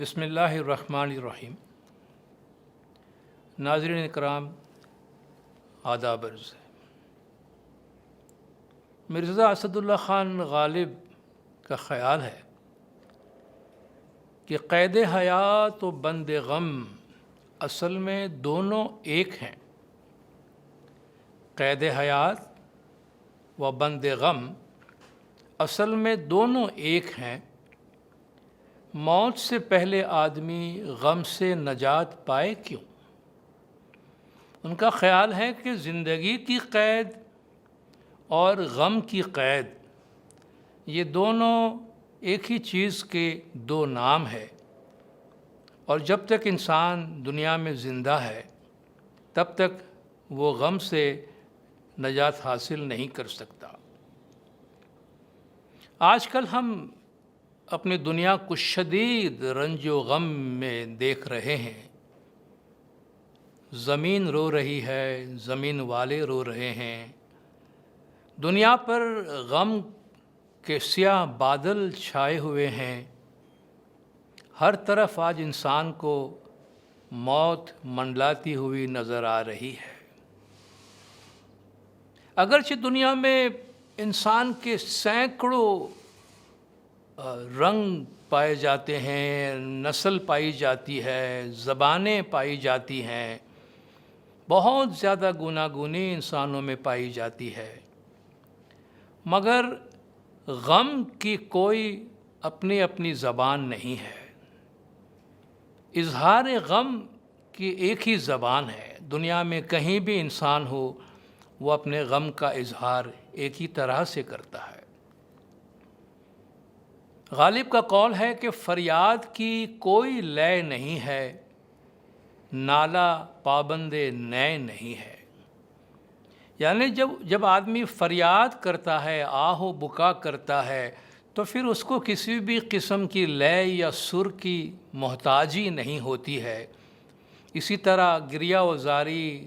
بسم اللہ الرحمن الرحیم۔ ناظرین اکرام، آداب عرض ہے۔ مرزا اسد اللہ خان غالب کا خیال ہے کہ قید حیات و بند غم اصل میں دونوں ایک ہیں۔ قید حیات و بند غم اصل میں دونوں ایک ہیں۔ موت سے پہلے آدمی غم سے نجات پائے کیوں؟ ان کا خیال ہے کہ زندگی کی قید اور غم کی قید یہ دونوں ایک ہی چیز کے دو نام ہے، اور جب تک انسان دنیا میں زندہ ہے تب تک وہ غم سے نجات حاصل نہیں کر سکتا۔ آج کل ہم اپنی دنیا کو شدید رنج و غم میں دیکھ رہے ہیں۔ زمین رو رہی ہے، زمین والے رو رہے ہیں۔ دنیا پر غم کے سیاہ بادل چھائے ہوئے ہیں۔ ہر طرف آج انسان کو موت منڈلاتی ہوئی نظر آ رہی ہے۔ اگرچہ دنیا میں انسان کے سینکڑوں رنگ پائے جاتے ہیں، نسل پائی جاتی ہے، زبانیں پائی جاتی ہیں، بہت زیادہ گوناگونی انسانوں میں پائی جاتی ہے، مگر غم کی کوئی اپنی اپنی زبان نہیں ہے۔ اظہار غم کی ایک ہی زبان ہے۔ دنیا میں کہیں بھی انسان ہو، وہ اپنے غم کا اظہار ایک ہی طرح سے کرتا ہے۔ غالب کا قول ہے کہ فریاد کی کوئی لے نہیں ہے، نالہ پابند نئے نہیں ہے۔ یعنی جب آدمی فریاد کرتا ہے، آہ و بکا کرتا ہے، تو پھر اس کو کسی بھی قسم کی لے یا سر کی محتاجی نہیں ہوتی ہے۔ اسی طرح گریہ و زاری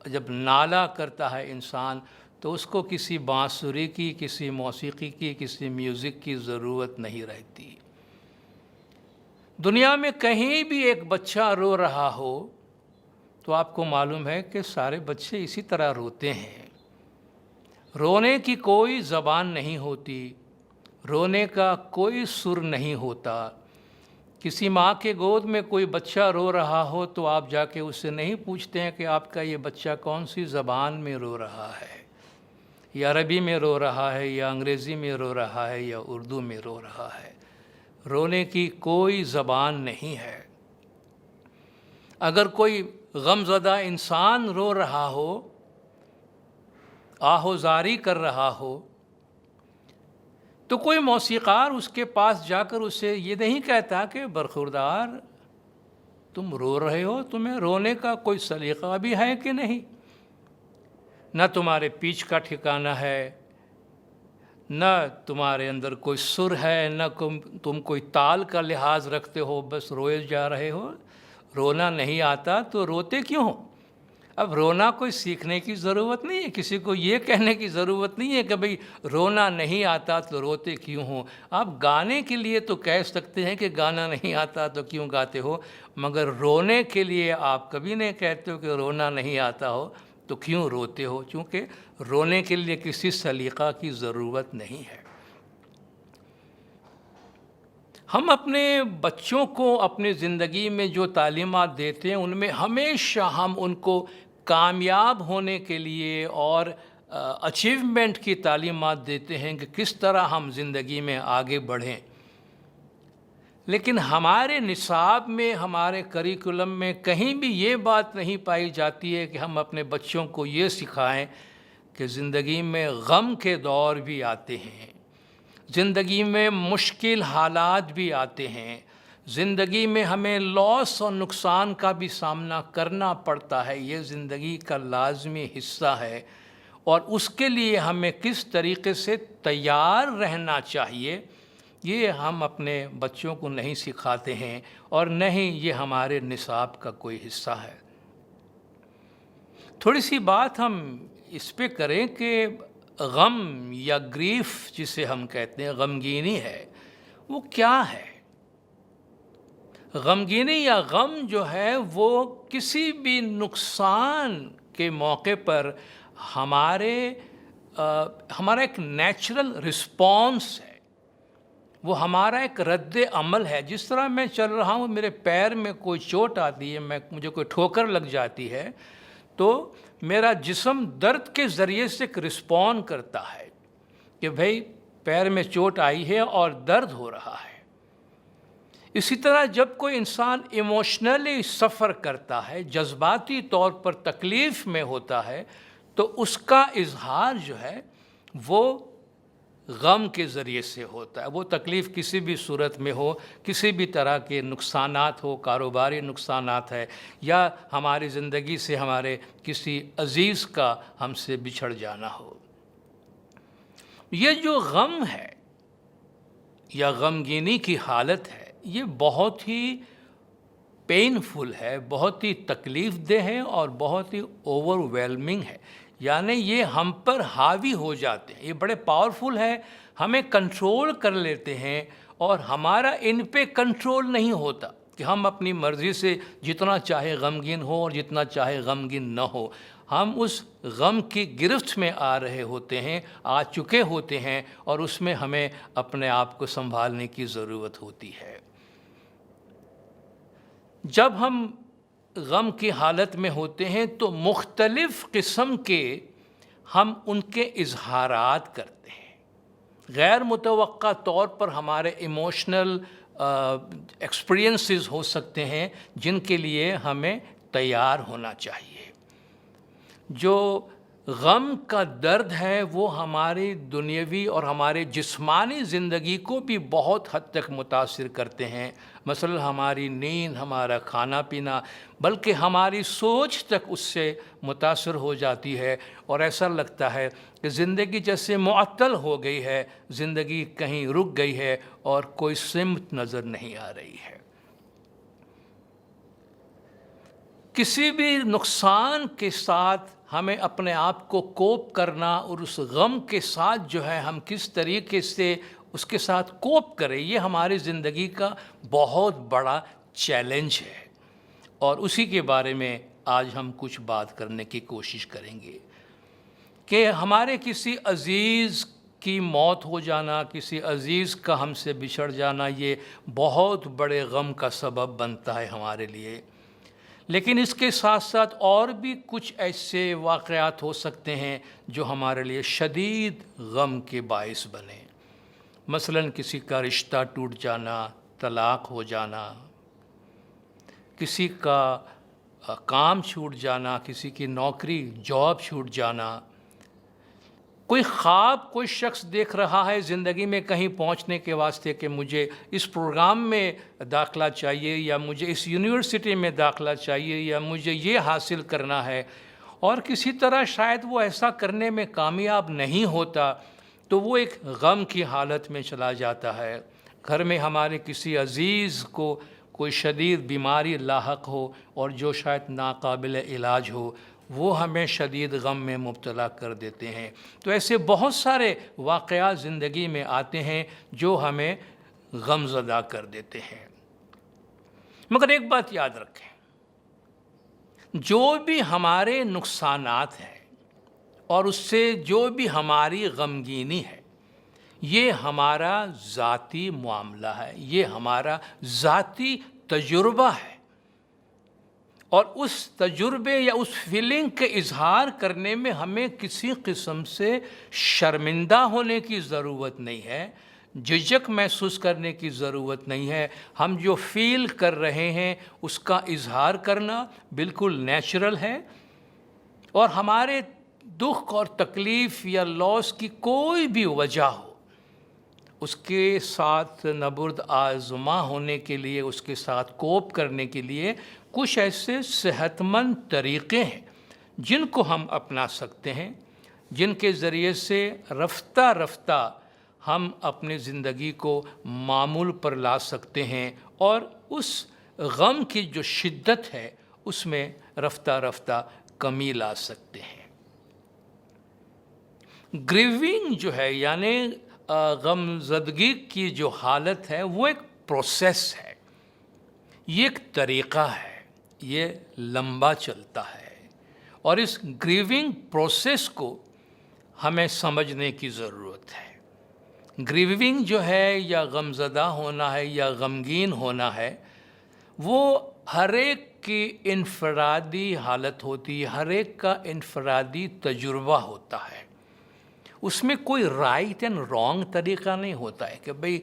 جب نالہ کرتا ہے انسان، تو اس کو کسی بانسری کی، کسی موسیقی کی، کسی میوزک کی ضرورت نہیں رہتی۔ دنیا میں کہیں بھی ایک بچہ رو رہا ہو تو آپ کو معلوم ہے کہ سارے بچے اسی طرح روتے ہیں۔ رونے کی کوئی زبان نہیں ہوتی، رونے کا کوئی سر نہیں ہوتا۔ کسی ماں کے گود میں کوئی بچہ رو رہا ہو تو آپ جا کے اس سے نہیں پوچھتے ہیں کہ آپ کا یہ بچہ کون سی زبان میں رو رہا ہے، یا عربی میں رو رہا ہے، یا انگریزی میں رو رہا ہے، یا اردو میں رو رہا ہے۔ رونے کی کوئی زبان نہیں ہے۔ اگر کوئی غم زدہ انسان رو رہا ہو، آہ و زاری کر رہا ہو، تو کوئی موسیقار اس کے پاس جا کر اسے یہ نہیں کہتا کہ برخوردار تم رو رہے ہو، تمہیں رونے کا کوئی سلیقہ بھی ہے کہ نہیں؟ نہ تمہارے پیچ کا ٹھکانہ ہے، نہ تمہارے اندر کوئی سر ہے، نہ تم کوئی تال کا لحاظ رکھتے ہو، بس روئے جا رہے ہو۔ رونا نہیں آتا تو روتے کیوں ہو؟ اب رونا کوئی سیکھنے کی ضرورت نہیں ہے، کسی کو یہ کہنے کی ضرورت نہیں ہے کہ بھئی رونا نہیں آتا تو روتے کیوں ہو۔ آپ گانے کے لیے تو کہہ سکتے ہیں کہ گانا نہیں آتا تو کیوں گاتے ہو، مگر رونے کے لیے آپ کبھی نہیں کہتے ہو کہ رونا نہیں آتا ہو تو کیوں روتے ہو، چونکہ رونے کے لیے کسی سلیقہ کی ضرورت نہیں ہے۔ ہم اپنے بچوں کو اپنی زندگی میں جو تعلیمات دیتے ہیں ان میں ہمیشہ ہم ان کو کامیاب ہونے کے لیے اور اچیومنٹ کی تعلیمات دیتے ہیں کہ کس طرح ہم زندگی میں آگے بڑھیں، لیکن ہمارے نصاب میں، ہمارے کریکولم میں کہیں بھی یہ بات نہیں پائی جاتی ہے کہ ہم اپنے بچوں کو یہ سکھائیں کہ زندگی میں غم کے دور بھی آتے ہیں، زندگی میں مشکل حالات بھی آتے ہیں، زندگی میں ہمیں لاس اور نقصان کا بھی سامنا کرنا پڑتا ہے، یہ زندگی کا لازمی حصہ ہے، اور اس کے لیے ہمیں کس طریقے سے تیار رہنا چاہیے یہ ہم اپنے بچوں کو نہیں سکھاتے ہیں، اور نہ ہی یہ ہمارے نصاب کا کوئی حصہ ہے۔ تھوڑی سی بات ہم اس پہ کریں کہ غم یا گریف جسے ہم کہتے ہیں، غمگینی ہے، وہ کیا ہے؟ غمگینی یا غم جو ہے وہ کسی بھی نقصان کے موقع پر ہمارا ایک نیچرل رسپانس ہے، وہ ہمارا ایک رد عمل ہے۔ جس طرح میں چل رہا ہوں، میرے پیر میں کوئی چوٹ آتی ہے، مجھے کوئی ٹھوکر لگ جاتی ہے، تو میرا جسم درد کے ذریعے سے ایک رسپونڈ کرتا ہے کہ بھئی پیر میں چوٹ آئی ہے اور درد ہو رہا ہے۔ اسی طرح جب کوئی انسان ایموشنلی سفر کرتا ہے، جذباتی طور پر تکلیف میں ہوتا ہے، تو اس کا اظہار جو ہے وہ غم کے ذریعے سے ہوتا ہے۔ وہ تکلیف کسی بھی صورت میں ہو، کسی بھی طرح کے نقصانات ہو، کاروباری نقصانات ہے، یا ہماری زندگی سے ہمارے کسی عزیز کا ہم سے بچھڑ جانا ہو۔ یہ جو غم ہے یا غمگینی کی حالت ہے، یہ بہت ہی پینفل ہے، بہت ہی تکلیف دہ ہے اور بہت ہی اوور ویلمنگ ہے۔ یعنی یہ ہم پر حاوی ہو جاتے ہیں، یہ بڑے پاورفل ہے، ہمیں کنٹرول کر لیتے ہیں، اور ہمارا ان پہ کنٹرول نہیں ہوتا کہ ہم اپنی مرضی سے جتنا چاہے غمگین ہو اور جتنا چاہے غمگین نہ ہو۔ ہم اس غم کی گرفت میں آ رہے ہوتے ہیں، آ چکے ہوتے ہیں، اور اس میں ہمیں اپنے آپ کو سنبھالنے کی ضرورت ہوتی ہے۔ جب ہم غم کی حالت میں ہوتے ہیں تو مختلف قسم کے ہم ان کے اظہارات کرتے ہیں۔ غیر متوقع طور پر ہمارے ایموشنل ایکسپیرینسز ہو سکتے ہیں جن کے لیے ہمیں تیار ہونا چاہیے۔ جو غم کا درد ہے وہ ہماری دنیاوی اور ہمارے جسمانی زندگی کو بھی بہت حد تک متاثر کرتے ہیں۔ مثلا ہماری نیند، ہمارا کھانا پینا، بلکہ ہماری سوچ تک اس سے متاثر ہو جاتی ہے، اور ایسا لگتا ہے کہ زندگی جیسے معطل ہو گئی ہے، زندگی کہیں رک گئی ہے اور کوئی سمت نظر نہیں آ رہی ہے۔ کسی بھی نقصان کے ساتھ ہمیں اپنے آپ کو کوپ کرنا، اور اس غم کے ساتھ جو ہے ہم کس طریقے سے اس کے ساتھ کوپ کریں، یہ ہماری زندگی کا بہت بڑا چیلنج ہے، اور اسی کے بارے میں آج ہم کچھ بات کرنے کی کوشش کریں گے کہ ہمارے کسی عزیز کی موت ہو جانا، کسی عزیز کا ہم سے بچھڑ جانا، یہ بہت بڑے غم کا سبب بنتا ہے ہمارے لیے۔ لیکن اس کے ساتھ ساتھ اور بھی کچھ ایسے واقعات ہو سکتے ہیں جو ہمارے لیے شدید غم کے باعث بنے۔ مثلاً کسی کا رشتہ ٹوٹ جانا، طلاق ہو جانا، کسی کا کام چھوٹ جانا، کسی کی نوکری جاب چھوٹ جانا، کوئی خواب کوئی شخص دیکھ رہا ہے زندگی میں کہیں پہنچنے کے واسطے کہ مجھے اس پروگرام میں داخلہ چاہیے، یا مجھے اس یونیورسٹی میں داخلہ چاہیے، یا مجھے یہ حاصل کرنا ہے، اور کسی طرح شاید وہ ایسا کرنے میں کامیاب نہیں ہوتا، تو وہ ایک غم کی حالت میں چلا جاتا ہے۔ گھر میں ہمارے کسی عزیز کو کوئی شدید بیماری لاحق ہو اور جو شاید ناقابل علاج ہو، وہ ہمیں شدید غم میں مبتلا کر دیتے ہیں۔ تو ایسے بہت سارے واقعات زندگی میں آتے ہیں جو ہمیں غم زدہ کر دیتے ہیں۔ مگر ایک بات یاد رکھیں، جو بھی ہمارے نقصانات ہیں اور اس سے جو بھی ہماری غمگینی ہے، یہ ہمارا ذاتی معاملہ ہے، یہ ہمارا ذاتی تجربہ ہے، اور اس تجربے یا اس فیلنگ کے اظہار کرنے میں ہمیں کسی قسم سے شرمندہ ہونے کی ضرورت نہیں ہے، جھجک محسوس کرنے کی ضرورت نہیں ہے۔ ہم جو فیل کر رہے ہیں اس کا اظہار کرنا بالکل نیچرل ہے، اور ہمارے دکھ اور تکلیف یا لاس کی کوئی بھی وجہ ہو، اس کے ساتھ نبرد آزما ہونے کے لیے، اس کے ساتھ کوپ کرنے کے لیے کچھ ایسے صحت مند طریقے ہیں جن کو ہم اپنا سکتے ہیں، جن کے ذریعے سے رفتہ رفتہ ہم اپنی زندگی کو معمول پر لا سکتے ہیں، اور اس غم کی جو شدت ہے اس میں رفتہ رفتہ کمی لا سکتے ہیں۔ گریونگ جو ہے، یعنی غم زدگی کی جو حالت ہے، وہ ایک پروسیس ہے۔ یہ ایک طریقہ ہے، یہ لمبا چلتا ہے، اور اس گریونگ پروسیس کو ہمیں سمجھنے کی ضرورت ہے۔ گریونگ جو ہے یا غمزدہ ہونا ہے یا غمگین ہونا ہے، وہ ہر ایک کی انفرادی حالت ہوتی ہے، ہر ایک کا انفرادی تجربہ ہوتا ہے۔ اس میں کوئی رائٹ اینڈ رانگ طریقہ نہیں ہوتا ہے کہ بھئی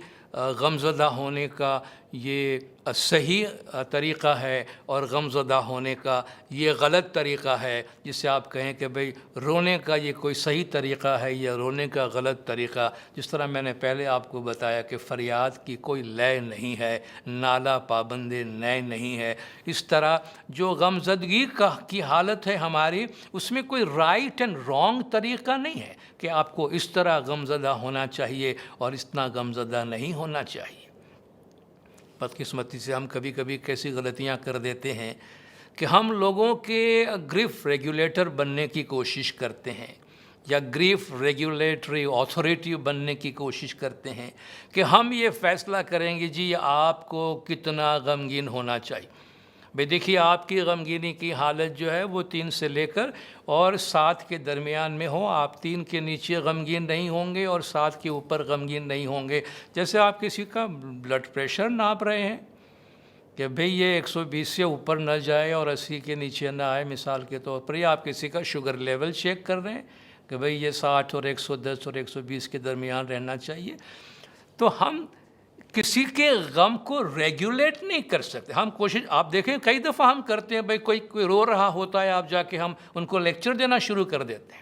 غمزدہ ہونے کا یہ صحیح طریقہ ہے اور غمزدہ ہونے کا یہ غلط طریقہ ہے، جس سے آپ کہیں کہ بھئی رونے کا یہ کوئی صحیح طریقہ ہے یا رونے کا غلط طریقہ۔ جس طرح میں نے پہلے آپ کو بتایا کہ فریاد کی کوئی لے نہیں ہے، نالہ پابند نئے نہیں ہے، اس طرح جو غمزدگی کی حالت ہے ہماری، اس میں کوئی رائٹ اینڈ رانگ طریقہ نہیں ہے کہ آپ کو اس طرح غمزدہ ہونا چاہیے اور اتنا غمزدہ نہیں ہونا چاہیے۔ بدقسمتی سے ہم کبھی کبھی کیسی غلطیاں کر دیتے ہیں کہ ہم لوگوں کے گریف ریگولیٹر بننے کی کوشش کرتے ہیں یا گریف ریگولیٹری اتھارٹی بننے کی کوشش کرتے ہیں کہ ہم یہ فیصلہ کریں گے جی آپ کو کتنا غمگین ہونا چاہیے۔ بھئی دیکھیے آپ کی غمگینی کی حالت جو ہے وہ 3 سے لے کر اور 7 کے درمیان میں ہو، آپ 3 کے نیچے غمگین نہیں ہوں گے اور 7 کے اوپر غمگین نہیں ہوں گے۔ جیسے آپ کسی کا بلڈ پریشر ناپ رہے ہیں کہ بھئی یہ 120 سے اوپر نہ جائے اور 80 کے نیچے نہ آئے، مثال کے طور پر، یا آپ کسی کا شوگر لیول چیک کر رہے ہیں کہ بھئی یہ 60 اور 110 اور 120 کے درمیان رہنا چاہیے، تو ہم کسی کے غم کو ریگولیٹ نہیں کر سکتے۔ ہم کوشش، آپ دیکھیں کئی دفعہ ہم کرتے ہیں، بھئی کوئی رو رہا ہوتا ہے، آپ جا کے ہم ان کو لیکچر دینا شروع کر دیتے ہیں،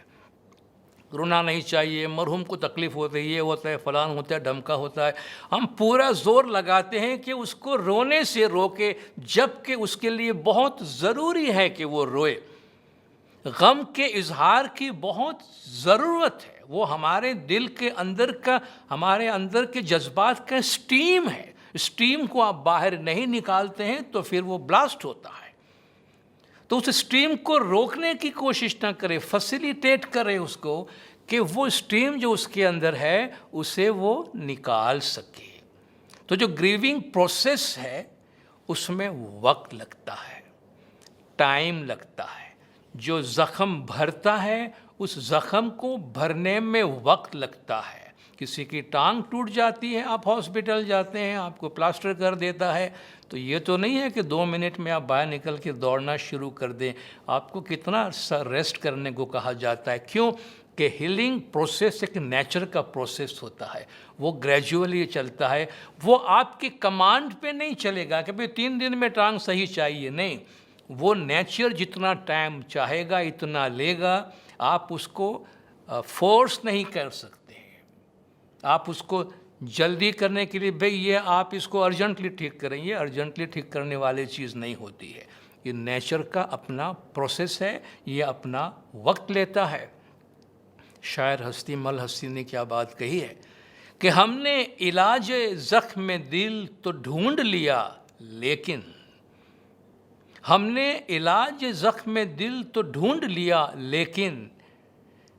رونا نہیں چاہیے، مرحوم کو تکلیف ہوتی ہے، یہ ہوتا ہے، فلان ہوتا ہے، ڈھمکا ہوتا ہے۔ ہم پورا زور لگاتے ہیں کہ اس کو رونے سے روکے، جبکہ اس کے لیے بہت ضروری ہے کہ وہ روئے۔ غم کے اظہار کی بہت ضرورت ہے، وہ ہمارے دل کے اندر کا، ہمارے اندر کے جذبات کا اسٹیم ہے۔ اسٹیم کو آپ باہر نہیں نکالتے ہیں تو پھر وہ بلاسٹ ہوتا ہے۔ تو اس اسٹیم کو روکنے کی کوشش نہ کرے، فیسیلیٹیٹ کرے اس کو کہ وہ اسٹیم جو اس کے اندر ہے اسے وہ نکال سکے۔ تو جو گریونگ پروسیس ہے اس میں وقت لگتا ہے، ٹائم لگتا ہے۔ جو زخم بھرتا ہے اس زخم کو بھرنے میں وقت لگتا ہے۔ کسی کی ٹانگ ٹوٹ جاتی ہے، آپ ہاسپٹل جاتے ہیں، آپ کو پلاسٹر کر دیتا ہے، تو یہ تو نہیں ہے کہ 2 منٹ میں آپ باہر نکل کے دوڑنا شروع کر دیں۔ آپ کو کتنا ریسٹ کرنے کو کہا جاتا ہے۔ کیوں کہ ہیلنگ پروسیس ایک نیچر کا پروسیس ہوتا ہے، وہ گریجولی چلتا ہے، وہ آپ کی کمانڈ پہ نہیں چلے گا کہ بھئی 3 دن میں ٹانگ صحیح چاہیے، نہیں، وہ نیچر جتنا ٹائم چاہے گا اتنا لے گا۔ آپ اس کو فورس نہیں کر سکتے، آپ اس کو جلدی کرنے کے لیے بھئی یہ آپ اس کو ارجنٹلی ٹھیک کریں، یہ ارجنٹلی ٹھیک کرنے والی چیز نہیں ہوتی ہے۔ یہ نیچر کا اپنا پروسیس ہے، یہ اپنا وقت لیتا ہے۔ شاعر ہستی مل ہستی نے کیا بات کہی ہے کہ ہم نے علاج زخم دل تو ڈھونڈ لیا، لیکن ہم نے علاج زخم دل تو ڈھونڈ لیا، لیکن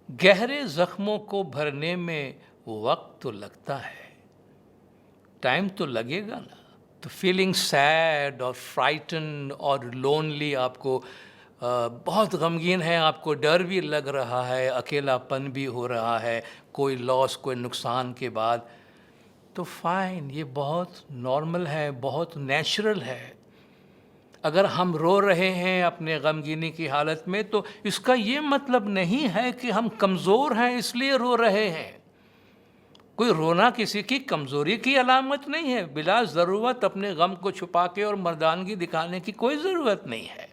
گہرے زخموں کو بھرنے میں وقت تو لگتا ہے، ٹائم تو لگے گا نا۔ تو فیلنگ سیڈ اور فرائٹن اور لونلی، آپ کو بہت غمگین ہے، آپ کو ڈر بھی لگ رہا ہے، اکیلا پن بھی ہو رہا ہے، کوئی لاس، کوئی نقصان کے بعد، تو فائن، یہ بہت نارمل ہے، بہت نیچرل ہے۔ اگر ہم رو رہے ہیں اپنے غمگینی کی حالت میں تو اس کا یہ مطلب نہیں ہے کہ ہم کمزور ہیں اس لیے رو رہے ہیں۔ کوئی رونا کسی کی کمزوری کی علامت نہیں ہے۔ بلا ضرورت اپنے غم کو چھپا کے اور مردانگی دکھانے کی کوئی ضرورت نہیں ہے۔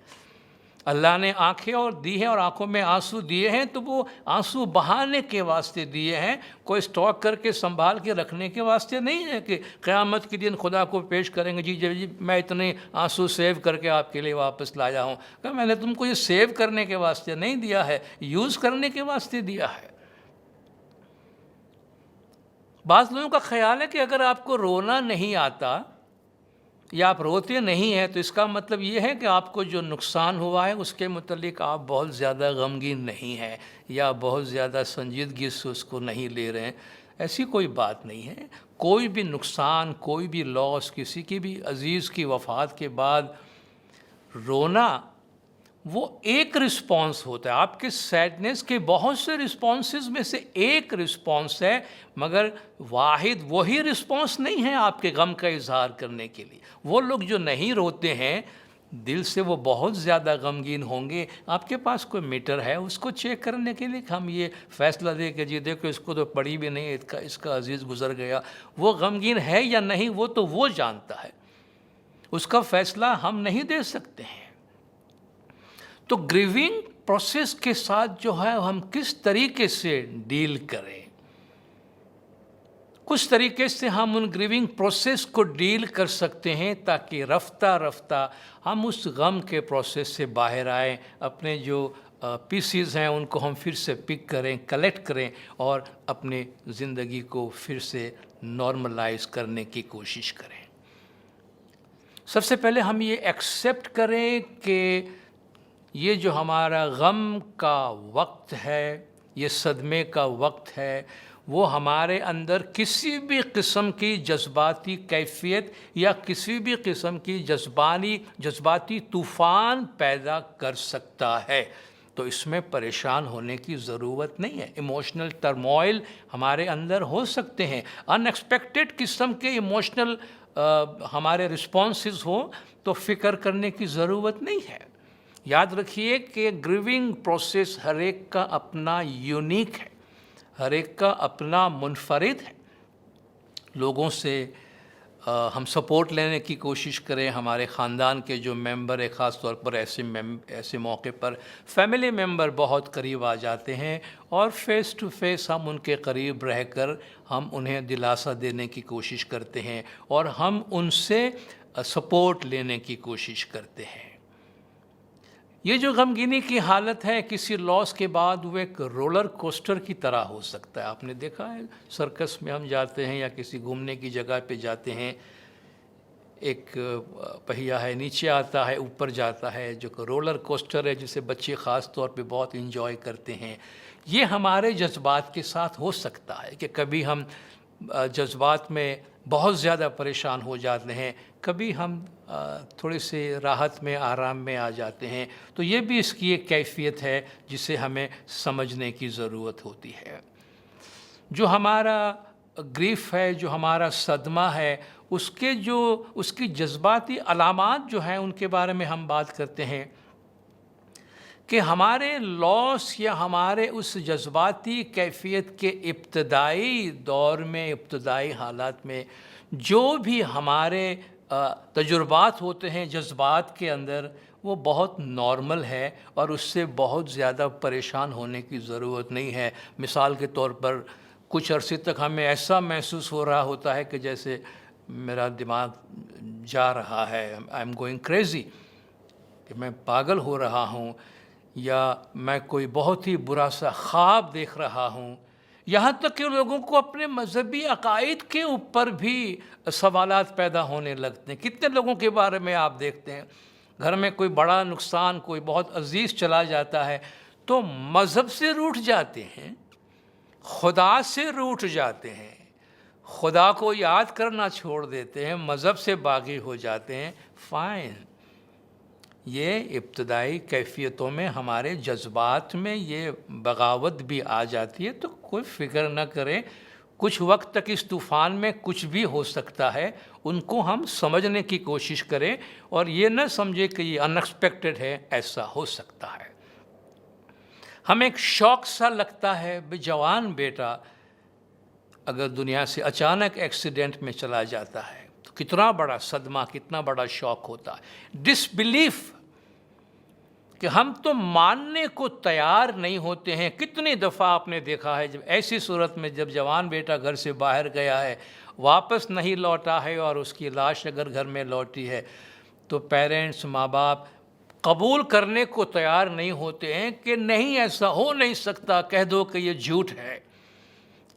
اللہ نے آنکھیں اور دی ہیں اور آنکھوں میں آنسو دیے ہیں تو وہ آنسو بہانے کے واسطے دیے ہیں، کوئی سٹاک کر کے سنبھال کے رکھنے کے واسطے نہیں ہے کہ قیامت کے دن خدا کو پیش کریں گے، جی میں اتنے آنسو سیو کر کے آپ کے لیے واپس لایا ہوں۔ کہ میں نے تم کو یہ سیو کرنے کے واسطے نہیں دیا ہے، یوز کرنے کے واسطے دیا ہے۔ بعض لوگوں کا خیال ہے کہ اگر آپ کو رونا نہیں آتا یا آپ روتے نہیں ہیں تو اس کا مطلب یہ ہے کہ آپ کو جو نقصان ہوا ہے اس کے متعلق آپ بہت زیادہ غمگین نہیں ہیں یا بہت زیادہ سنجیدگی سے اس کو نہیں لے رہے ہیں۔ ایسی کوئی بات نہیں ہے۔ کوئی بھی نقصان، کوئی بھی لاس، کسی کی بھی عزیز کی وفات کے بعد رونا وہ ایک رسپانس ہوتا ہے. آپ کے سیڈنس کے بہت سے رسپانسز میں سے ایک رسپانس ہے، مگر واحد وہی رسپانس نہیں ہے آپ کے غم کا اظہار کرنے کے لیے. وہ لوگ جو نہیں روتے ہیں دل سے وہ بہت زیادہ غمگین ہوں گے. آپ کے پاس کوئی میٹر ہے اس کو چیک کرنے کے لیے کہ ہم یہ فیصلہ دے کہ جی دیکھو اس کو تو پڑھی بھی نہیں، اس کا عزیز گزر گیا. وہ غمگین ہے یا نہیں وہ تو وہ جانتا ہے، اس کا فیصلہ ہم نہیں دے سکتے ہیں. تو گریونگ پروسیس کے ساتھ جو ہے ہم کس طریقے سے ڈیل کریں، کس طریقے سے ہم ان گریونگ پروسیس کو ڈیل کر سکتے ہیں تاکہ رفتہ رفتہ ہم اس غم کے پروسیس سے باہر آئیں، اپنے جو پیسز ہیں ان کو ہم پھر سے پک کریں، کلیکٹ کریں اور اپنے زندگی کو پھر سے نارملائز کرنے کی کوشش کریں. سب سے پہلے ہم یہ ایکسیپٹ کریں کہ یہ جو ہمارا غم کا وقت ہے، یہ صدمے کا وقت ہے، وہ ہمارے اندر کسی بھی قسم کی جذباتی کیفیت یا کسی بھی قسم کی جذباتی طوفان پیدا کر سکتا ہے. تو اس میں پریشان ہونے کی ضرورت نہیں ہے. ایموشنل ٹرموائل ہمارے اندر ہو سکتے ہیں، ان ایکسپیکٹڈ قسم کے ایموشنل ہمارے رسپانسز ہوں تو فکر کرنے کی ضرورت نہیں ہے. یاد رکھیے کہ گریونگ پروسیس ہر ایک کا اپنا یونیک ہے، ہر ایک کا اپنا منفرد ہے. لوگوں سے ہم سپورٹ لینے کی کوشش کریں. ہمارے خاندان کے جو ممبر ہیں، خاص طور پر ایسے موقع پر فیملی ممبر بہت قریب آ جاتے ہیں اور فیس ٹو فیس ہم ان کے قریب رہ کر ہم انہیں دلاسا دینے کی کوشش کرتے ہیں اور ہم ان سے سپورٹ لینے کی کوشش کرتے ہیں. یہ جو غمگینی کی حالت ہے کسی لاس کے بعد وہ ایک رولر کوسٹر کی طرح ہو سکتا ہے. آپ نے دیکھا ہے سرکس میں ہم جاتے ہیں یا کسی گھومنے کی جگہ پہ جاتے ہیں، ایک پہیہ ہے نیچے آتا ہے اوپر جاتا ہے، جو کہ رولر کوسٹر ہے جسے بچے خاص طور پہ بہت انجوائے کرتے ہیں. یہ ہمارے جذبات کے ساتھ ہو سکتا ہے کہ کبھی ہم جذبات میں بہت زیادہ پریشان ہو جاتے ہیں، کبھی ہم تھوڑے سے راحت میں آرام میں آ جاتے ہیں. تو یہ بھی اس کی ایک کیفیت ہے جسے ہمیں سمجھنے کی ضرورت ہوتی ہے. جو ہمارا گریف ہے، جو ہمارا صدمہ ہے، اس کی جذباتی علامات جو ہیں ان کے بارے میں ہم بات کرتے ہیں کہ ہمارے لاس یا ہمارے اس جذباتی کیفیت کے ابتدائی دور میں، ابتدائی حالات میں جو بھی ہمارے تجربات ہوتے ہیں جذبات کے اندر، وہ بہت نارمل ہے اور اس سے بہت زیادہ پریشان ہونے کی ضرورت نہیں ہے. مثال کے طور پر کچھ عرصے تک ہمیں ایسا محسوس ہو رہا ہوتا ہے کہ جیسے میرا دماغ جا رہا ہے، آئی ایم گوئنگ کریزی، کہ میں پاگل ہو رہا ہوں، یا میں کوئی بہت ہی برا سا خواب دیکھ رہا ہوں. یہاں تک کہ لوگوں کو اپنے مذہبی عقائد کے اوپر بھی سوالات پیدا ہونے لگتے ہیں. کتنے لوگوں کے بارے میں آپ دیکھتے ہیں گھر میں کوئی بڑا نقصان، کوئی بہت عزیز چلا جاتا ہے تو مذہب سے روٹھ جاتے ہیں، خدا سے روٹھ جاتے ہیں، خدا کو یاد کرنا چھوڑ دیتے ہیں، مذہب سے باغی ہو جاتے ہیں. فائن، یہ ابتدائی کیفیتوں میں ہمارے جذبات میں یہ بغاوت بھی آ جاتی ہے. تو کوئی فکر نہ کریں، کچھ وقت تک اس طوفان میں کچھ بھی ہو سکتا ہے. ان کو ہم سمجھنے کی کوشش کریں اور یہ نہ سمجھے کہ یہ ان ایکسپیکٹڈ ہے، ایسا ہو سکتا ہے. ہمیں ایک شوق سا لگتا ہے، جوان بیٹا اگر دنیا سے اچانک ایکسیڈنٹ میں چلا جاتا ہے تو کتنا بڑا صدمہ، کتنا بڑا شوق ہوتا ہے. ڈس بلیف، کہ ہم تو ماننے کو تیار نہیں ہوتے ہیں. کتنی دفعہ آپ نے دیکھا ہے جب ایسی صورت میں جب جوان بیٹا گھر سے باہر گیا ہے، واپس نہیں لوٹا ہے اور اس کی لاش اگر گھر میں لوٹی ہے تو پیرنٹس، ماں باپ قبول کرنے کو تیار نہیں ہوتے ہیں کہ نہیں، ایسا ہو نہیں سکتا، کہہ دو کہ یہ جھوٹ ہے.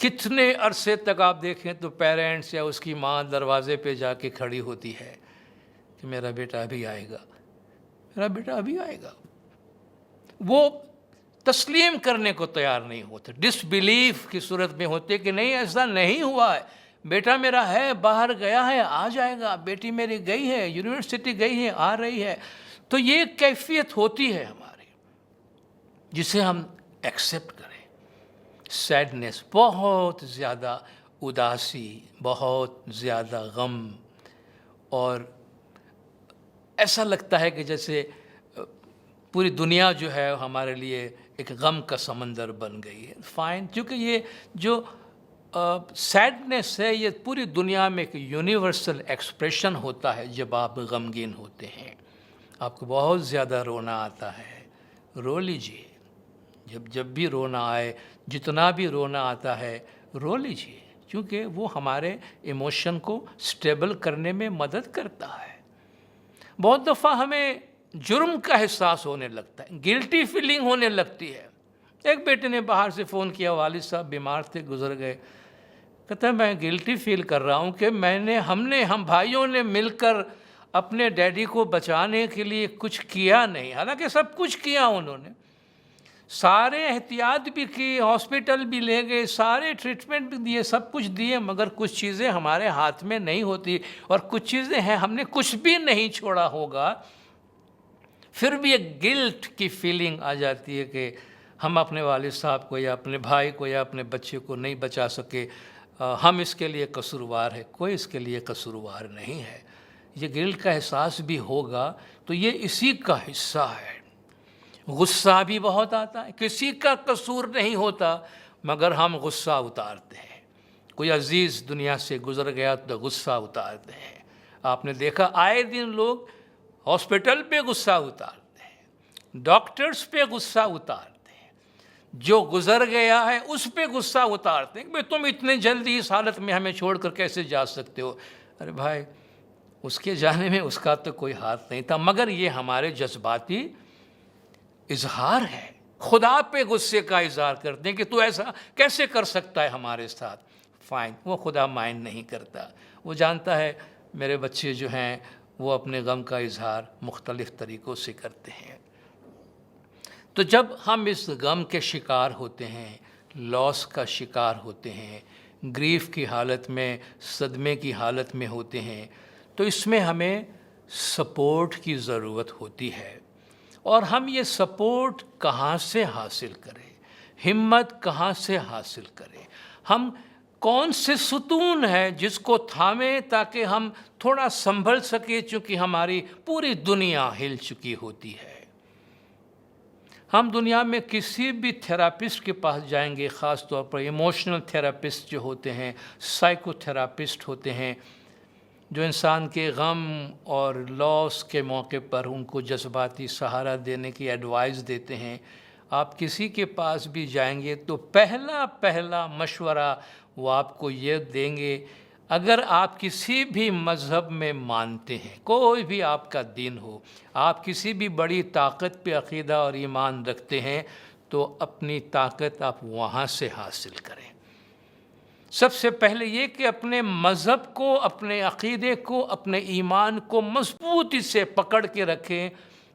کتنے عرصے تک آپ دیکھیں تو پیرنٹس یا اس کی ماں دروازے پہ جا کے کھڑی ہوتی ہے کہ میرا بیٹا ابھی آئے گا، میرا بیٹا ابھی آئے گا. وہ تسلیم کرنے کو تیار نہیں ہوتے، ڈس بلیف کی صورت میں ہوتے کہ نہیں، ایسا نہیں ہوا ہے، بیٹا میرا ہے باہر گیا ہے آ جائے گا، بیٹی میری گئی ہے یونیورسٹی گئی ہے آ رہی ہے. تو یہ کیفیت ہوتی ہے ہماری جسے ہم ایکسیپٹ کریں. سیڈنس، بہت زیادہ اداسی، بہت زیادہ غم، اور ایسا لگتا ہے کہ جیسے پوری دنیا جو ہے ہمارے لیے ایک غم کا سمندر بن گئی ہے. فائن، کیونکہ یہ جو سیڈنس ہے یہ پوری دنیا میں ایک یونیورسل ایکسپریشن ہوتا ہے. جب آپ غمگین ہوتے ہیں، آپ کو بہت زیادہ رونا آتا ہے، رو لیجئے. جب بھی رونا آئے، جتنا بھی رونا آتا ہے رو لیجئے، کیونکہ وہ ہمارے ایموشن کو سٹیبل کرنے میں مدد کرتا ہے. بہت دفعہ ہمیں جرم کا احساس ہونے لگتا ہے، گلٹی فیلنگ ہونے لگتی ہے. ایک بیٹے نے باہر سے فون کیا، والد صاحب بیمار تھے گزر گئے. کہتا ہے میں گلٹی فیل کر رہا ہوں کہ ہم بھائیوں نے مل کر اپنے ڈیڈی کو بچانے کے لیے کچھ کیا نہیں. حالانکہ سب کچھ کیا انہوں نے، سارے احتیاط بھی کی، ہاسپٹل بھی لے گئے، سارے ٹریٹمنٹ بھی دیے، سب کچھ دیے، مگر کچھ چیزیں ہمارے ہاتھ میں نہیں ہوتی، اور کچھ چیزیں ہیں ہم نے کچھ بھی نہیں چھوڑا ہوگا. پھر بھی ایک گلٹ کی فیلنگ آ جاتی ہے کہ ہم اپنے والد صاحب کو یا اپنے بھائی کو یا اپنے بچے کو نہیں بچا سکے، ہم اس کے لیے قصوروار ہے. کوئی اس کے لیے قصوروار نہیں ہے. یہ گلٹ کا احساس بھی ہوگا تو یہ اسی کا حصہ ہے. غصہ بھی بہت آتا ہے، کسی کا قصور نہیں ہوتا مگر ہم غصہ اتارتے ہیں. کوئی عزیز دنیا سے گزر گیا تو غصہ اتارتے ہیں. آپ نے دیکھا آئے دن لوگ ہاسپٹل پہ غصہ اتارتے ہیں، ڈاکٹرز پہ غصہ اتارتے ہیں، جو گزر گیا ہے اس پہ غصہ اتارتے ہیں کہ تم اتنے جلدی اس حالت میں ہمیں چھوڑ کر کیسے جا سکتے ہو. ارے بھائی، اس کے جانے میں اس کا تو کوئی ہاتھ نہیں تھا، مگر یہ ہمارے جذباتی اظہار ہے. خدا پہ غصے کا اظہار کرتے ہیں کہ تو ایسا کیسے کر سکتا ہے ہمارے ساتھ. فائن، وہ خدا مائنڈ نہیں کرتا، وہ جانتا ہے میرے بچے جو ہیں وہ اپنے غم کا اظہار مختلف طریقوں سے کرتے ہیں. تو جب ہم اس غم کے شکار ہوتے ہیں، لاس کا شکار ہوتے ہیں، گریف کی حالت میں، صدمے کی حالت میں ہوتے ہیں، تو اس میں ہمیں سپورٹ کی ضرورت ہوتی ہے. اور ہم یہ سپورٹ کہاں سے حاصل کریں، ہمت کہاں سے حاصل کریں، ہم کون سے ستون ہے جس کو تھامیں تاکہ ہم تھوڑا سنبھل سکیں، چونکہ ہماری پوری دنیا ہل چکی ہوتی ہے. ہم دنیا میں کسی بھی تھراپسٹ کے پاس جائیں گے، خاص طور پر ایموشنل تھراپسٹ جو ہوتے ہیں، سائیکو تھراپسٹ ہوتے ہیں، جو انسان کے غم اور لاس کے موقع پر ان کو جذباتی سہارا دینے کی ایڈوائز دیتے ہیں. آپ کسی کے پاس بھی جائیں گے تو پہلا مشورہ وہ آپ کو یہ دیں گے، اگر آپ کسی بھی مذہب میں مانتے ہیں، کوئی بھی آپ کا دین ہو، آپ کسی بھی بڑی طاقت پہ عقیدہ اور ایمان رکھتے ہیں، تو اپنی طاقت آپ وہاں سے حاصل کریں. سب سے پہلے یہ کہ اپنے مذہب کو، اپنے عقیدے کو، اپنے ایمان کو مضبوطی سے پکڑ کے رکھیں،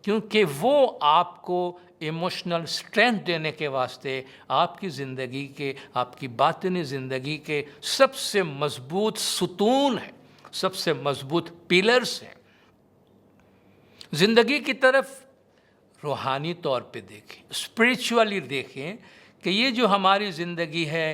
کیونکہ وہ آپ کو ایموشنل سٹرینتھ دینے کے واسطے آپ کی زندگی کے، آپ کی باطنی زندگی کے سب سے مضبوط ستون ہیں، سب سے مضبوط پیلرز ہیں. زندگی کی طرف روحانی طور پہ دیکھیں، اسپریچولی دیکھیں کہ یہ جو ہماری زندگی ہے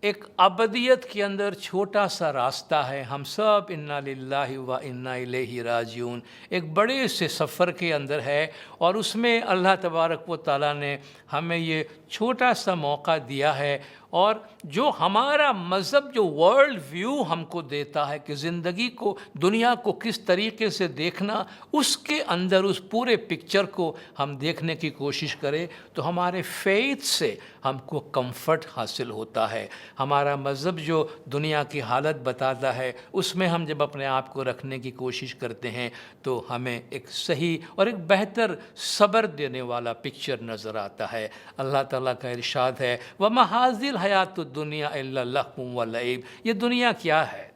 ایک ابدیت کے اندر چھوٹا سا راستہ ہے. ہم سب انا للہ و انا الیہ راجعون ایک بڑے سے سفر کے اندر ہے، اور اس میں اللہ تبارک و تعالیٰ نے ہمیں یہ چھوٹا سا موقع دیا ہے. اور جو ہمارا مذہب جو ورلڈ ویو ہم کو دیتا ہے کہ زندگی کو، دنیا کو کس طریقے سے دیکھنا، اس کے اندر اس پورے پکچر کو ہم دیکھنے کی کوشش کریں تو ہمارے فیتھ سے ہم کو کمفرٹ حاصل ہوتا ہے. ہمارا مذہب جو دنیا کی حالت بتاتا ہے اس میں ہم جب اپنے آپ کو رکھنے کی کوشش کرتے ہیں تو ہمیں ایک صحیح اور ایک بہتر صبر دینے والا پکچر نظر آتا ہے. اللہ تعالیٰ کا ارشاد ہے وَمَا هَٰذِهِ الْحَيَاةُ الدُّنْيَا إِلَّا لَهْوٌ وَلَعِبٌ. یہ دنیا کیا ہے؟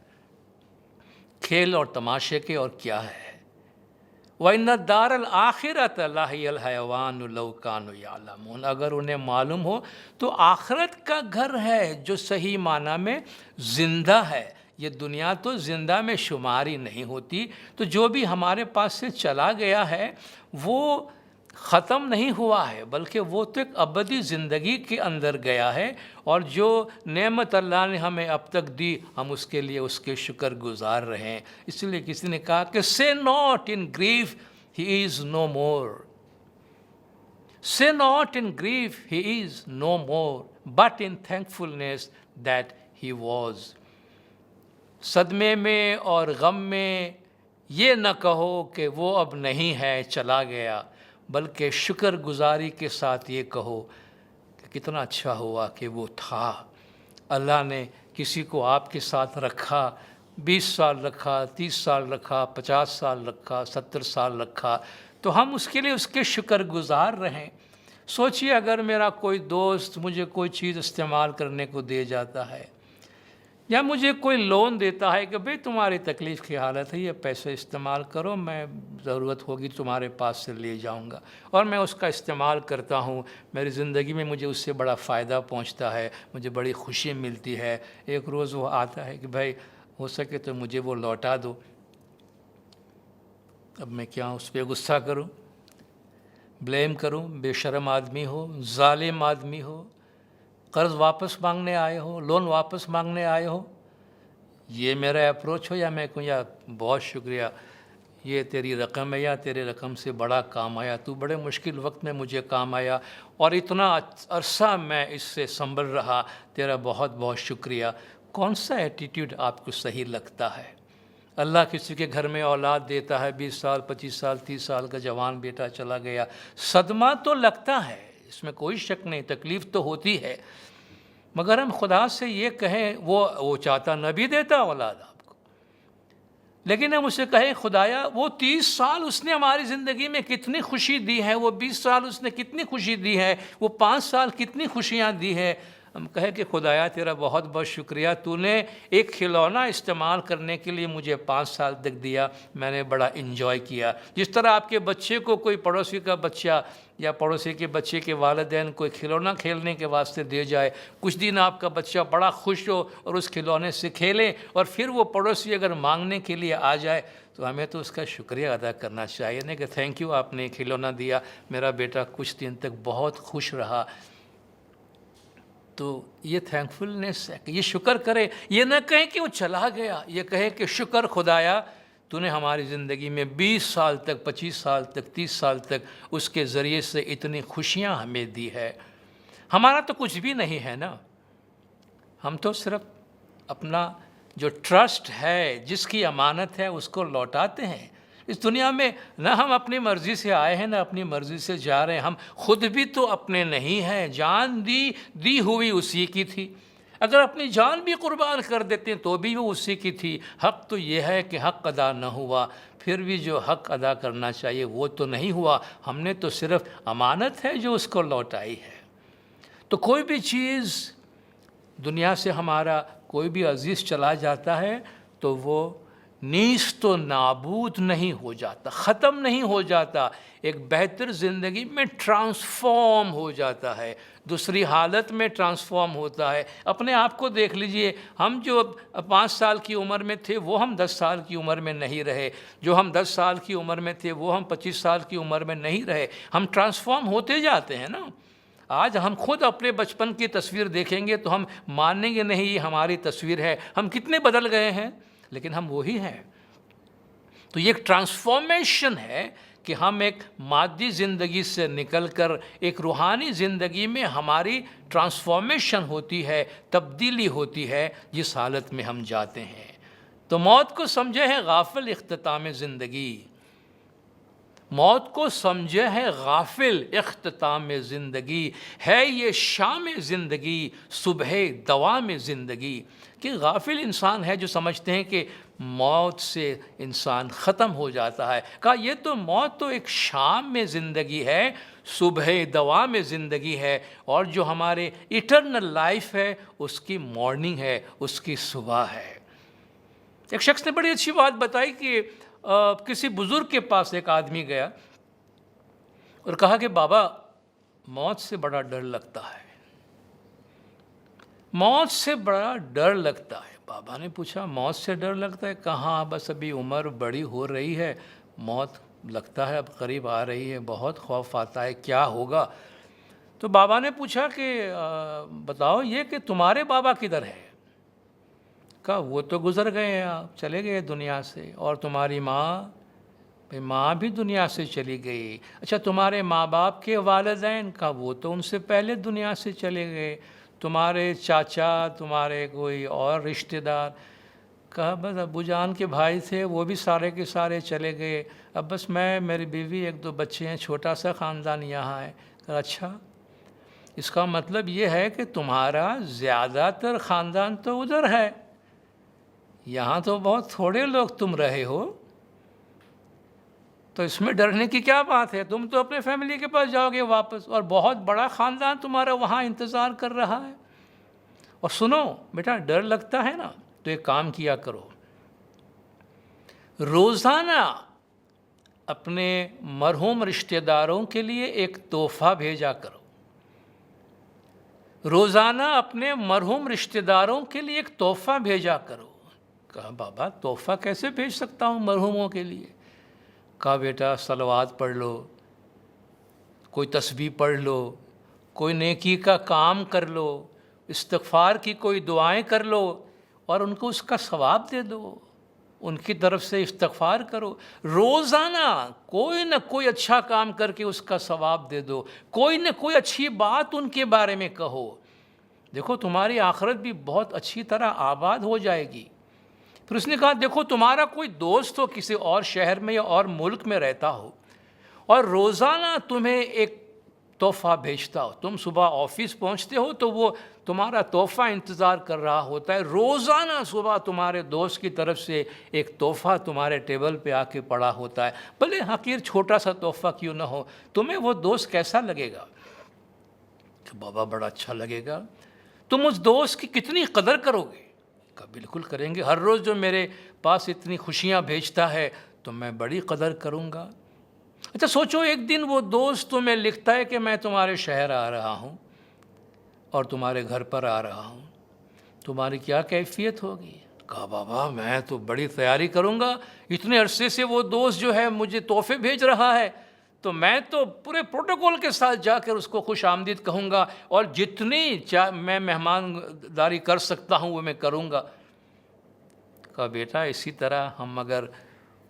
کھیل اور تماشے کے اور کیا ہے؟ وَإِنَّ الدَّارَ الْآخِرَةَ لَهِيَ الْحَيَوَانُ لَوْ كَانُوا يَعْلَمُونَ، اگر انہیں معلوم ہو تو آخرت کا گھر ہے جو صحیح معنی میں زندہ ہے۔ یہ دنیا تو زندہ میں شمار ہی نہیں ہوتی، تو جو بھی ہمارے پاس سے چلا گیا ہے وہ ختم نہیں ہوا ہے، بلکہ وہ تو ایک ابدی زندگی کے اندر گیا ہے، اور جو نعمت اللہ نے ہمیں اب تک دی ہم اس کے لیے اس کے شکر گزار رہے ہیں۔ اس لیے کسی نے کہا کہ say not in grief he is no more, say not in grief he is no more, but in thankfulness that he was۔ صدمے میں اور غم میں یہ نہ کہو کہ وہ اب نہیں ہے، چلا گیا، بلکہ شکر گزاری کے ساتھ یہ کہو کہ کتنا اچھا ہوا کہ وہ تھا۔ اللہ نے کسی کو آپ کے ساتھ رکھا، 20 سال رکھا، 30 سال رکھا، 50 سال رکھا، 70 سال رکھا، تو ہم اس کے لیے اس کے شکر گزار رہیں۔ سوچئے اگر میرا کوئی دوست مجھے کوئی چیز استعمال کرنے کو دے جاتا ہے، یا مجھے کوئی لون دیتا ہے کہ بھئی تمہاری تکلیف کی حالت ہے، یہ پیسے استعمال کرو، میں ضرورت ہوگی تمہارے پاس سے لے جاؤں گا، اور میں اس کا استعمال کرتا ہوں، میری زندگی میں مجھے اس سے بڑا فائدہ پہنچتا ہے، مجھے بڑی خوشی ملتی ہے۔ ایک روز وہ آتا ہے کہ بھائی ہو سکے تو مجھے وہ لوٹا دو۔ اب میں کیا اس پہ غصہ کروں، بلیم کروں؟ بے شرم آدمی ہو، ظالم آدمی ہو، قرض واپس مانگنے آئے ہو، لون واپس مانگنے آئے ہو، یہ میرا اپروچ ہو، یا میں کہوں یا بہت شکریہ، یہ تیری رقم ہے، یا تیرے رقم سے بڑا کام آیا، تو بڑے مشکل وقت میں مجھے کام آیا اور اتنا عرصہ میں اس سے سنبھل رہا، تیرا بہت بہت شکریہ۔ کون سا ایٹیٹیوڈ آپ کو صحیح لگتا ہے؟ اللہ کسی کے گھر میں اولاد دیتا ہے، 20 سال 25 سال 30 سال کا جوان بیٹا چلا گیا، صدمہ تو لگتا ہے، اس میں کوئی شک نہیں، تکلیف تو ہوتی ہے، مگر ہم خدا سے یہ کہیں، وہ چاہتا نہ بھی دیتا اولاد آپ کو، لیکن ہم اسے کہیں خدایا وہ 30 سال اس نے ہماری زندگی میں کتنی خوشی دی ہے، وہ 20 سال اس نے کتنی خوشی دی ہے، وہ 5 سال کتنی خوشیاں دی ہے، ہم کہیں کہ خدایا تیرا بہت بہت شکریہ، تو نے ایک کھلونا استعمال کرنے کے لیے مجھے 5 سال تک دیا، میں نے بڑا انجوائے کیا۔ جس طرح آپ کے بچے کو کوئی پڑوسی کا بچہ یا پڑوسی کے بچے کے والدین کوئی کھلونا کھیلنے کے واسطے دے جائے، کچھ دن آپ کا بچہ بڑا خوش ہو اور اس کھلونے سے کھیلے، اور پھر وہ پڑوسی اگر مانگنے کے لیے آ جائے تو ہمیں تو اس کا شکریہ ادا کرنا چاہیے، نہیں کہ تھینک یو آپ نے کھلونا دیا، میرا بیٹا کچھ دن تک بہت خوش رہا۔ تو یہ تھینکفلنس ہے کہ یہ شکر کرے، یہ نہ کہیں کہ وہ چلا گیا، یہ کہے کہ شکر خدایا تو نے ہماری زندگی میں 20 سال تک 25 سال تک 30 سال تک اس کے ذریعے سے اتنی خوشیاں ہمیں دی ہے۔ ہمارا تو کچھ بھی نہیں ہے نا، ہم تو صرف اپنا جو ٹرسٹ ہے، جس کی امانت ہے، اس کو لوٹاتے ہیں۔ اس دنیا میں نہ ہم اپنی مرضی سے آئے ہیں، نہ اپنی مرضی سے جا رہے ہیں، ہم خود بھی تو اپنے نہیں ہیں، جان دی ہوئی اسی کی تھی، اگر اپنی جان بھی قربان کر دیتے تو بھی وہ اسی کی تھی۔ حق تو یہ ہے کہ حق ادا نہ ہوا، پھر بھی جو حق ادا کرنا چاہیے وہ تو نہیں ہوا، ہم نے تو صرف امانت ہے جو اس کو لوٹائی ہے۔ تو کوئی بھی چیز دنیا سے ہمارا کوئی بھی عزیز چلا جاتا ہے تو وہ نیست و نابود نہیں ہو جاتا، ختم نہیں ہو جاتا، ایک بہتر زندگی میں ٹرانسفارم ہو جاتا ہے، دوسری حالت میں ٹرانسفارم ہوتا ہے۔ اپنے آپ کو دیکھ لیجئے، ہم جو 5 سال کی عمر میں تھے وہ ہم 10 سال کی عمر میں نہیں رہے، جو ہم 10 سال کی عمر میں تھے وہ ہم 25 سال کی عمر میں نہیں رہے، ہم ٹرانسفارم ہوتے جاتے ہیں نا۔ آج ہم خود اپنے بچپن کی تصویر دیکھیں گے تو ہم مانیں گے نہیں یہ ہماری تصویر ہے، ہم کتنے بدل گئے ہیں، لیکن ہم وہی ہیں۔ تو یہ ایک ٹرانسفارمیشن ہے کہ ہم ایک مادی زندگی سے نکل کر ایک روحانی زندگی میں ہماری ٹرانسفارمیشن ہوتی ہے، تبدیلی ہوتی ہے، جس حالت میں ہم جاتے ہیں۔ تو موت کو سمجھے ہے غافل اختتام زندگی، موت کو سمجھے ہے غافل اختتام زندگی، ہے یہ شام زندگی صبح دوام زندگی۔ کہ غافل انسان ہے جو سمجھتے ہیں کہ موت سے انسان ختم ہو جاتا ہے۔ کہا یہ تو موت تو ایک شام میں زندگی ہے، صبح دوام زندگی ہے، اور جو ہمارے ایٹرنل لائف ہے اس کی مارننگ ہے، اس کی صبح ہے۔ ایک شخص نے بڑی اچھی بات بتائی کہ کسی بزرگ کے پاس ایک آدمی گیا اور کہا کہ بابا موت سے بڑا ڈر لگتا ہے، موت سے بڑا ڈر لگتا ہے۔ بابا نے پوچھا موت سے ڈر لگتا ہے؟ کہاں، بس ابھی عمر بڑی ہو رہی ہے، موت لگتا ہے اب قریب آ رہی ہے، بہت خوف آتا ہے، کیا ہوگا؟ تو بابا نے پوچھا کہ بتاؤ یہ کہ تمہارے بابا کدھر ہے؟ کہا وہ تو گزر گئے ہیں، آپ چلے گئے دنیا سے، اور تمہاری ماں بھی دنیا سے چلی گئی۔ اچھا تمہارے ماں باپ کے والدین؟ کہا وہ تو ان سے پہلے دنیا سے چلے گئے۔ تمہارے چاچا، تمہارے کوئی اور رشتہ دار؟ کہا بس ابو جان کے بھائی تھے وہ بھی سارے کے سارے چلے گئے، اب بس میں، میری بیوی، ایک دو بچے ہیں، چھوٹا سا خاندان یہاں ہے۔ کہا اچھا، اس کا مطلب یہ ہے کہ تمہارا زیادہ تر خاندان تو ادھر ہے، یہاں تو بہت تھوڑے لوگ تم رہے ہو، تو اس میں ڈرنے کی کیا بات ہے؟ تم تو اپنے فیملی کے پاس جاؤ گے واپس، اور بہت بڑا خاندان تمہارا وہاں انتظار کر رہا ہے۔ اور سنو بیٹا، ڈر لگتا ہے نا تو ایک کام کیا کرو، روزانہ اپنے مرحوم رشتہ داروں کے لیے ایک تحفہ بھیجا کرو، روزانہ اپنے مرحوم رشتہ داروں کے لیے ایک تحفہ بھیجا کرو۔ کہا بابا تحفہ کیسے بھیج سکتا ہوں مرحوموں کے لیے؟ کہا بیٹا صلوات پڑھ لو، کوئی تسبیح پڑھ لو، کوئی نیکی کا کام کر لو، استغفار کی کوئی دعائیں کر لو، اور ان کو اس کا ثواب دے دو، ان کی طرف سے استغفار کرو، روزانہ کوئی نہ کوئی اچھا کام کر کے اس کا ثواب دے دو، کوئی نہ کوئی اچھی بات ان کے بارے میں کہو، دیکھو تمہاری آخرت بھی بہت اچھی طرح آباد ہو جائے گی۔ پھر اس نے کہا دیکھو تمہارا کوئی دوست ہو کسی اور شہر میں یا اور ملک میں رہتا ہو، اور روزانہ تمہیں ایک تحفہ بھیجتا ہو، تم صبح آفس پہنچتے ہو تو وہ تمہارا تحفہ انتظار کر رہا ہوتا ہے، روزانہ صبح تمہارے دوست کی طرف سے ایک تحفہ تمہارے ٹیبل پہ آ کے پڑا ہوتا ہے، بھلے حقیر چھوٹا سا تحفہ کیوں نہ ہو، تمہیں وہ دوست کیسا لگے گا؟ کہ بابا بڑا اچھا لگے گا۔ تم اس دوست کی کتنی قدر کرو گے؟ کہ بالکل کریں گے، ہر روز جو میرے پاس اتنی خوشیاں بھیجتا ہے تو میں بڑی قدر کروں گا۔ اچھا سوچو ایک دن وہ دوست تمہیں لکھتا ہے کہ میں تمہارے شہر آ رہا ہوں اور تمہارے گھر پر آ رہا ہوں، تمہاری کیا کیفیت ہوگی؟ کہا بابا میں تو بڑی تیاری کروں گا، اتنے عرصے سے وہ دوست جو ہے مجھے تحفے بھیج رہا ہے، تو میں تو پورے پروٹوکول کے ساتھ جا کر اس کو خوش آمدید کہوں گا، اور جتنی میں مہمانداری کر سکتا ہوں وہ میں کروں گا۔ کہا بیٹا اسی طرح ہم اگر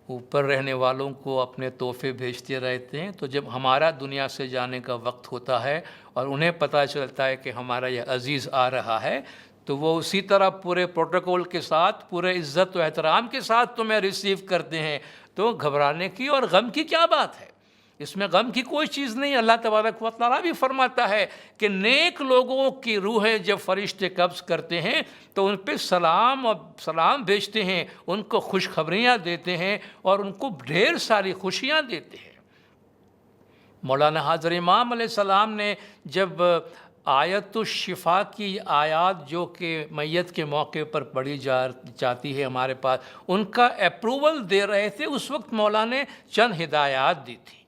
اوپر رہنے والوں کو اپنے تحفے بھیجتے رہتے ہیں تو جب ہمارا دنیا سے جانے کا وقت ہوتا ہے اور انہیں پتہ چلتا ہے کہ ہمارا یہ عزیز آ رہا ہے تو وہ اسی طرح پورے پروٹوکول کے ساتھ، پورے عزت و احترام کے ساتھ تمہیں ریسیو کرتے ہیں، تو گھبرانے کی اور غم کی کیا بات ہے؟ اس میں غم کی کوئی چیز نہیں۔ اللہ تبارک و تعالیٰ بھی فرماتا ہے کہ نیک لوگوں کی روحیں جب فرشتے قبض کرتے ہیں تو ان پہ سلام بھیجتے ہیں، ان کو خوشخبریاں دیتے ہیں اور ان کو ڈھیر ساری خوشیاں دیتے ہیں۔ مولانا حضرت امام علیہ السلام نے جب آیت الشفا کی آیات جو کہ میت کے موقع پر پڑھی جاتی ہے ہمارے پاس، ان کا اپروول دے رہے تھے، اس وقت مولانا نے چند ہدایات دی تھی۔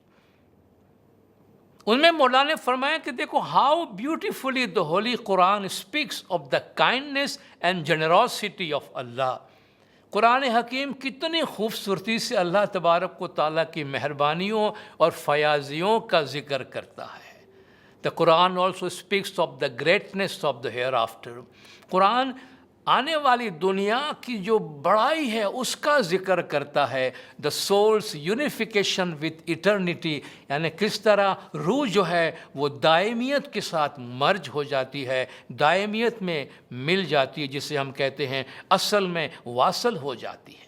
ان میں مولانا نے فرمایا کہ دیکھو how beautifully the holy Quran speaks of the kindness and generosity of Allah. Quran حکیم کتنی خوبصورتی سے اللہ تبارک و تعالیٰ کی مہربانیوں اور فیاضیوں کا ذکر کرتا ہے۔ The Quran also speaks of the greatness of the hereafter۔ قرآن آنے والی دنیا کی جو بڑائی ہے اس کا ذکر کرتا ہے، the soul's unification with eternity، یعنی کس طرح روح جو ہے وہ دائمیت کے ساتھ مرج ہو جاتی ہے، دائمیت میں مل جاتی ہے، جسے ہم کہتے ہیں اصل میں واصل ہو جاتی ہے۔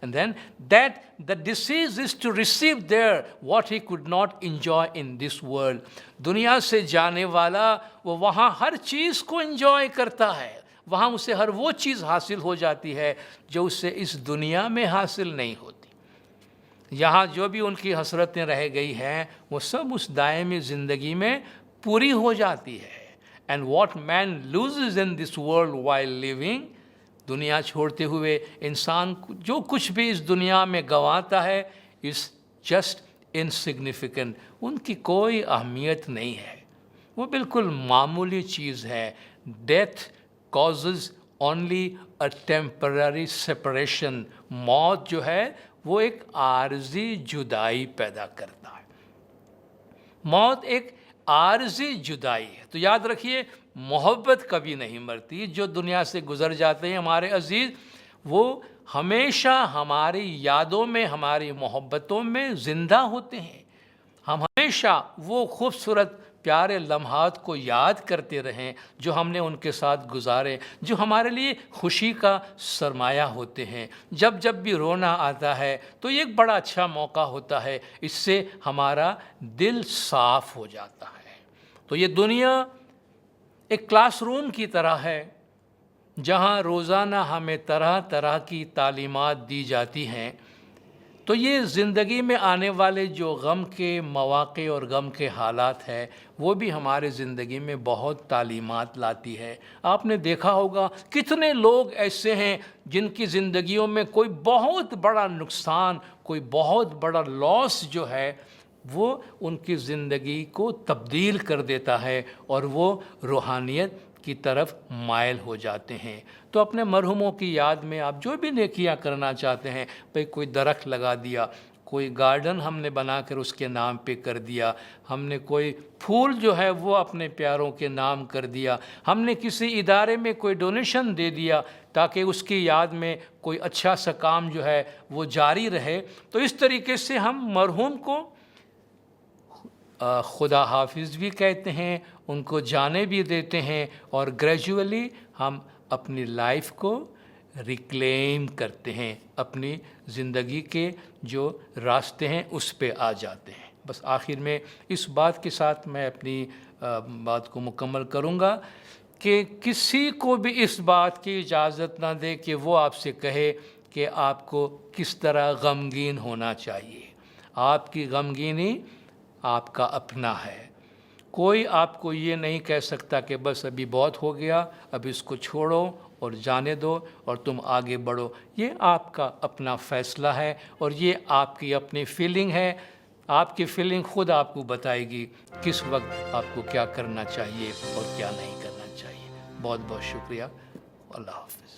And then that the deceased is to receive there what he could not enjoy in this world۔ دنیا سے جانے والا وہ وہاں ہر چیز کو انجوائے کرتا ہے، وہاں اسے ہر وہ چیز حاصل ہو جاتی ہے جو اسے اس دنیا میں حاصل نہیں ہوتی۔ یہاں جو بھی ان کی حسرتیں رہ گئی ہیں وہ سب اس دائمی زندگی میں پوری ہو جاتی ہے۔ And what man loses in this world while living، دنیا چھوڑتے ہوئے انسان جو کچھ بھی اس دنیا میں گنواتا ہے اس جسٹ انسگنیفیکنٹ، ان کی کوئی اہمیت نہیں ہے، وہ بالکل معمولی چیز ہے۔ Death causes only a temporary separation, موت جو ہے وہ ایک عارضی جدائی پیدا کرتا ہے، موت ایک عارضی جدائی ہے۔ تو یاد رکھیے محبت کبھی نہیں مرتی، جو دنیا سے گزر جاتے ہیں ہمارے عزیز وہ ہمیشہ ہماری یادوں میں، ہماری محبتوں میں زندہ ہوتے ہیں، ہم ہمیشہ وہ خوبصورت پیارے لمحات کو یاد کرتے رہیں جو ہم نے ان کے ساتھ گزارے، جو ہمارے لیے خوشی کا سرمایہ ہوتے ہیں۔ جب جب بھی رونا آتا ہے تو یہ ایک بڑا اچھا موقع ہوتا ہے، اس سے ہمارا دل صاف ہو جاتا ہے۔ تو یہ دنیا ایک کلاس روم کی طرح ہے جہاں روزانہ ہمیں طرح طرح کی تعلیمات دی جاتی ہیں۔ تو یہ زندگی میں آنے والے جو غم کے مواقع اور غم کے حالات ہیں وہ بھی ہمارے زندگی میں بہت تعلیمات لاتی ہے۔ آپ نے دیکھا ہوگا کتنے لوگ ایسے ہیں جن کی زندگیوں میں کوئی بہت بڑا نقصان، کوئی بہت بڑا لاس جو ہے وہ ان کی زندگی کو تبدیل کر دیتا ہے اور وہ روحانیت کی طرف مائل ہو جاتے ہیں۔ تو اپنے مرحوموں کی یاد میں آپ جو بھی نیکیاں کرنا چاہتے ہیں، بھئی کوئی درخت لگا دیا، کوئی گارڈن ہم نے بنا کر اس کے نام پہ کر دیا، ہم نے کوئی پھول جو ہے وہ اپنے پیاروں کے نام کر دیا، ہم نے کسی ادارے میں کوئی ڈونیشن دے دیا تاکہ اس کی یاد میں کوئی اچھا سا کام جو ہے وہ جاری رہے، تو اس طریقے سے ہم مرحوم کو خدا حافظ بھی کہتے ہیں، ان کو جانے بھی دیتے ہیں، اور گریجولی ہم اپنی لائف کو ریکلیم کرتے ہیں، اپنی زندگی کے جو راستے ہیں اس پہ آ جاتے ہیں۔ بس آخر میں اس بات کے ساتھ میں اپنی بات کو مکمل کروں گا کہ کسی کو بھی اس بات کی اجازت نہ دے کہ وہ آپ سے کہے کہ آپ کو کس طرح غمگین ہونا چاہیے۔ آپ کی غمگینی آپ کا اپنا ہے، کوئی آپ کو یہ نہیں کہہ سکتا کہ بس ابھی بہت ہو گیا، اب اس کو چھوڑو اور جانے دو اور تم آگے بڑھو۔ یہ آپ کا اپنا فیصلہ ہے اور یہ آپ کی اپنی فیلنگ ہے، آپ کی فیلنگ خود آپ کو بتائے گی کس وقت آپ کو کیا کرنا چاہیے اور کیا نہیں کرنا چاہیے۔ بہت بہت شکریہ، اللہ حافظ۔